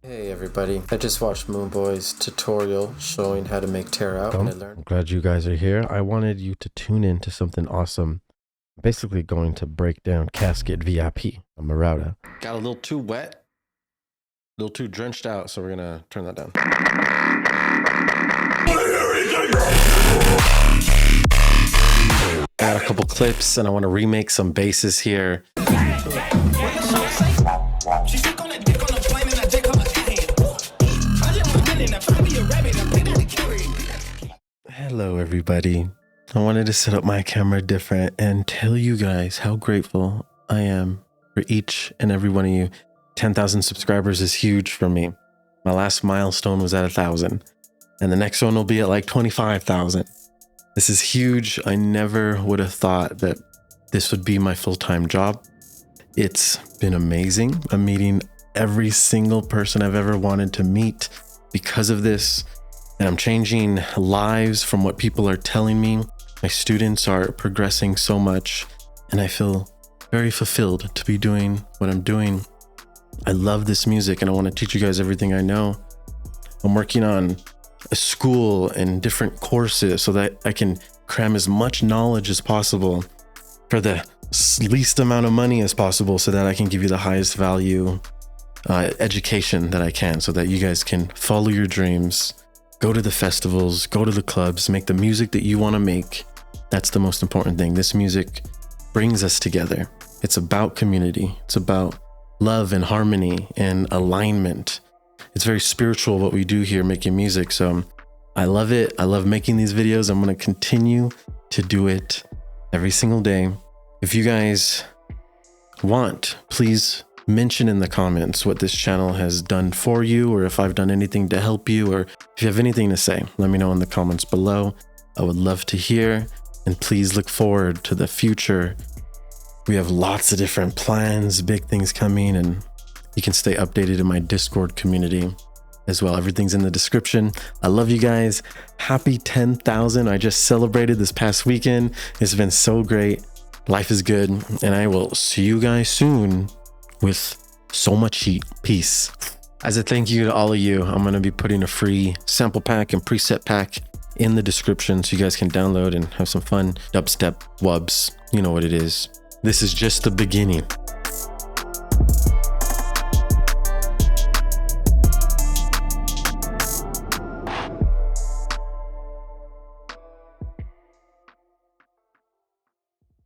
Hey everybody, I just watched Moonboy's tutorial showing how to make tear out and I learned. I'm glad you guys are here. I wanted you to tune in to something awesome. I'm basically going to break down Casket VIP on Marauda. Got a little too wet, a little too drenched out, so we're gonna turn that down. I got a couple clips and I want to remake some basses here. Hello everybody. I wanted to set up my camera different and tell you guys how grateful I am for each and every one of you. 10,000 subscribers is huge for me. My last milestone was at 1,000 and the next one will be at like 25,000. This is huge. I never would have thought that this would be my full-time job. It's been amazing. I'm meeting every single person I've ever wanted to meet because of this. And I'm changing lives from what people are telling me. My students are progressing so much and I feel very fulfilled to be doing what I'm doing. I love this music and I want to teach you guys everything I know. I'm working on a school and different courses so that I can cram as much knowledge as possible for the least amount of money as possible so that I can give you the highest value education that I can so that you guys can follow your dreams. Go to the festivals, go to the clubs, make the music that you want to make. That's the most important thing. This music brings us together. It's about community. It's about love and harmony and alignment. It's very spiritual what we do here making music. So I love it. I love making these videos. I'm going to continue to do it every single day. If you guys want, please mention in the comments what this channel has done for you, or if I've done anything to help you, or if you have anything to say, let me know in the comments below. I would love to hear, and please look forward to the future. We have lots of different plans, big things coming, and you can stay updated in my Discord community as well. Everything's in the description. I love you guys. Happy 10,000. I just celebrated this past weekend. It's been so great. Life is good, and I will see you guys soon with so much heat. Peace. As a thank you to all of you, I'm going to be putting a free sample pack and preset pack in the description so you guys can download and have some fun dubstep wubs. You know what it is. This is just the beginning.